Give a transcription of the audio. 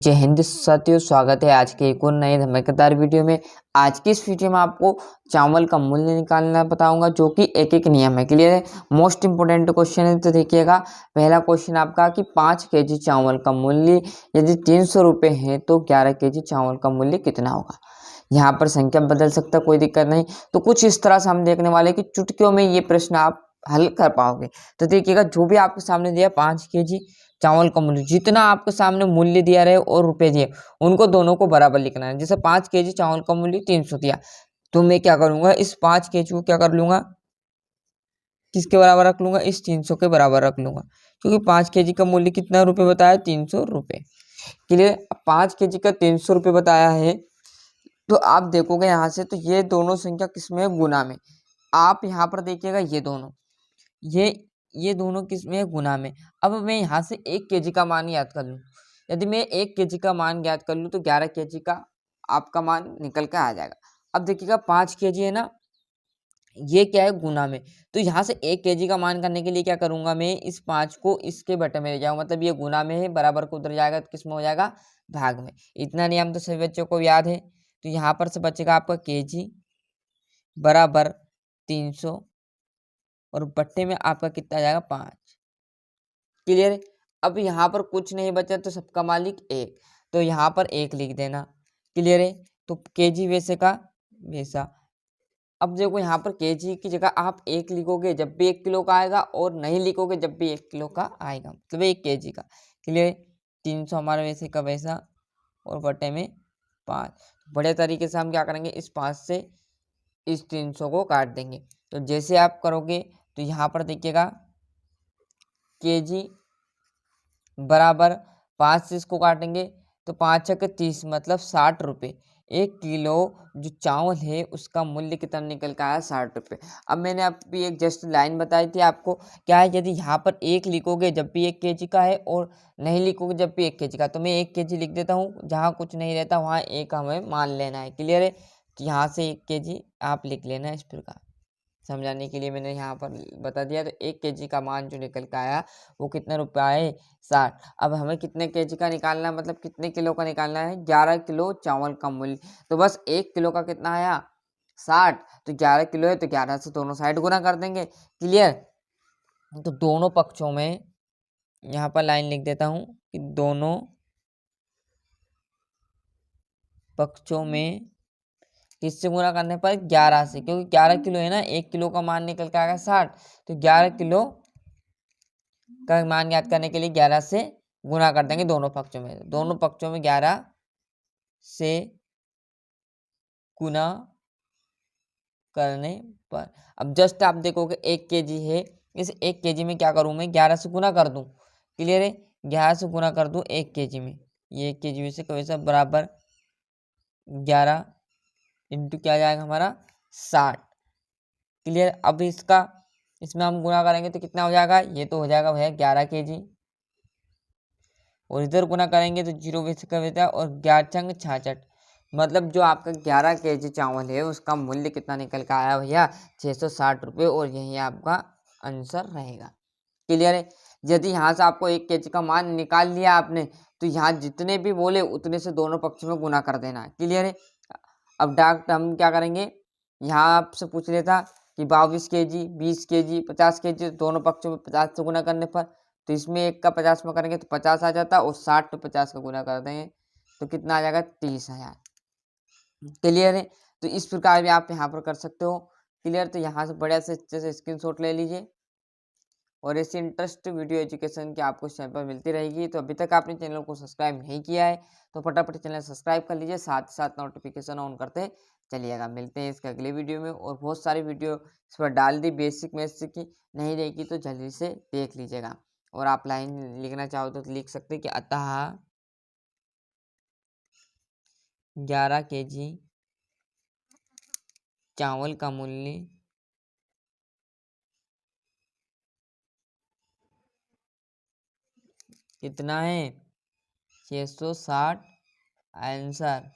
जय हिंद साथियों, स्वागत है आज के एक और नए धमाकेदार वीडियो में। आज की इस वीडियो में आपको चावल का मूल्य निकालना बताऊंगा, जो कि एक एक नियम है। क्लियर है? मोस्ट इंपोर्टेंट क्वेश्चन है, तो देखिएगा। पहला क्वेश्चन आपका कि 5 केजी चावल का मूल्य यदि 300 रुपये है तो 11 केजी चावल का मूल्य कितना होगा। यहाँ पर संख्या बदल सकता है, कोई दिक्कत नहीं। तो कुछ इस तरह से हम देखने वाले कि चुटकियों में ये प्रश्न आप हल कर पाओगे। तो देखिएगा, जो भी आपके सामने दिया 5 केजी चावल का मूल्य, जितना आपके सामने मूल्य दिया रहे और रुपए दिए, उनको दोनों को बराबर लिखना है। जैसे 5 केजी चावल का मूल्य 300 दिया, तो मैं क्या करूंगा, इस 5 केजी को क्या कर लूंगा, किसके बराबर रख लूंगा, इस 300 के बराबर रख लूंगा, क्योंकि 5 केजी का मूल्य कितना रुपए बताया, 300 रुपये। क्लियर? 5 केजी का 300 रुपये बताया है, तो आप देखोगे यहाँ से, तो ये दोनों संख्या किसमें है, गुना में। आप यहाँ पर देखिएगा, ये दोनों किसमें है, गुना में। अब मैं यहाँ से 1 केजी का मान याद कर लूँ। यदि मैं 1 केजी का मान याद कर लूँ तो 11 केजी का आपका मान निकल कर आ जाएगा। अब देखिएगा 5 केजी है ना, ये क्या है, गुना में। तो यहाँ से 1 केजी का मान करने के लिए क्या करूंगा, मैं इस 5 को इसके बटे में ले जाऊंगा, मतलब ये गुना में है, बराबर को उधर जाएगा तो किस में हो जाएगा, भाग में। इतना नियम तो सभी बच्चों को याद है। तो यहाँ पर से बचेगा आपका केजी बराबर 300 और बट्टे में आपका कितना आ जाएगा, 5। क्लियर है? अब यहाँ पर कुछ नहीं बचा, तो सबका मालिक 1, तो यहाँ पर 1 लिख देना। क्लियर है? तो केजी वैसे का वैसा। अब देखो, यहाँ पर केजी की जगह आप 1 लिखोगे जब भी 1 किलो का आएगा, और नहीं लिखोगे जब भी 1 किलो का आएगा, मतलब 1 केजी का। क्लियर है? 300 हमारा वैसे का वैसा और बटे में 5। बड़े तरीके से हम क्या करेंगे, इस 5 से इस 300 को काट देंगे। तो जैसे आप करोगे, तो यहाँ पर देखिएगा, केजी बराबर 5 से इसको काटेंगे तो 5 छक्के 30, मतलब 60 रुपये। 1 किलो जो चावल है उसका मूल्य कितना निकल के आया, 60 रुपये। अब मैंने अभी एक जस्ट लाइन बताई थी आपको, क्या है, यदि यहाँ पर 1 लिखोगे जब भी 1 केजी का है, और नहीं लिखोगे जब भी 1 केजी का, तो मैं 1 केजी लिख देता हूँ। जहाँ कुछ नहीं रहता वहाँ 1 हमें मान लेना है। क्लियर है? तो यहाँ से 1 केजी आप लिख लेना है। इस प्रकार समझाने के लिए मैंने यहाँ पर बता दिया। तो 1 केजी का मान जो निकल के आया वो कितने रुपये आए, 60। अब हमें कितने केजी का निकालना है, मतलब कितने किलो का निकालना है, 11 किलो चावल का मूल्य। तो बस 1 किलो का कितना आया, 60। तो 11 किलो है, तो 11 से दोनों साइड गुना कर देंगे। क्लियर? तो दोनों पक्षों में यहाँ पर लाइन लिख देता हूँ कि दोनों पक्षों में किससे गुना करने पर, 11 से, क्योंकि 11 किलो है ना, 1 किलो का मान निकल के आएगा 60। तो 11 किलो का मान ज्ञात करने के लिए 11 से गुना कर देंगे दोनों पक्षों में। दोनों पक्षों में 11 से गुना करने पर, अब जस्ट आप देखोगे 1 केजी है, इस 1 केजी में क्या करूं, मैं 11 से गुना कर दूं। क्लियर है? 11 से गुना कर दूं 1 केजी में, ये 1 केजी में से कोई सा बराबर 11 इंटू क्या जाएगा हमारा, 60। क्लियर? अब इसमें हम गुना करेंगे तो कितना हो जाएगा, ये तो हो जाएगा भैया 11 केजी, और इधर गुना करेंगे तो 0 वैसे का वैसा, और 11 छंग 66, मतलब जो आपका 11 केजी चावल है उसका मूल्य कितना निकल के आया भैया, 660 रुपये, और यही आपका आंसर रहेगा। क्लियर है? यदि यहाँ से आपको 1 केजी का मान निकाल लिया आपने, तो यहाँ जितने भी बोले उतने से दोनों पक्षों में गुना कर देना है। क्लियर है? अब डॉक्टर हम क्या करेंगे, यहाँ आपसे पूछ लेता कि 22 केजी, 20 केजी, 50 केजी, दोनों पक्षों में 50 से गुना करने पर, तो इसमें 1 का 50 में करेंगे तो 50 आ जाता, और 60 पे 50 का गुना कर देंगे तो कितना आ जाएगा, 30,000। क्लियर है? तो इस प्रकार भी आप यहाँ पर कर सकते हो। क्लियर? तो यहाँ से बढ़िया से अच्छे से स्क्रीनशॉट ले लीजिए, और ऐसी इंटरेस्ट वीडियो एजुकेशन की आपको इस चैनल पर मिलती रहेगी। तो अभी तक आपने चैनल को सब्सक्राइब नहीं किया है तो फटाफट चैनल सब्सक्राइब कर लीजिए, साथ ही साथ नोटिफिकेशन ऑन करते चलिएगा। मिलते हैं इसके अगले वीडियो में, और बहुत सारी वीडियो इस पर डाल दी बेसिक मैथ्स की, नहीं रहेगी तो जल्दी से देख लीजिएगा। और आप लाइन लिखना चाहो तो लिख सकते कि अतः 11 केजी चावल का मूल्य कितना है, 660 आंसर।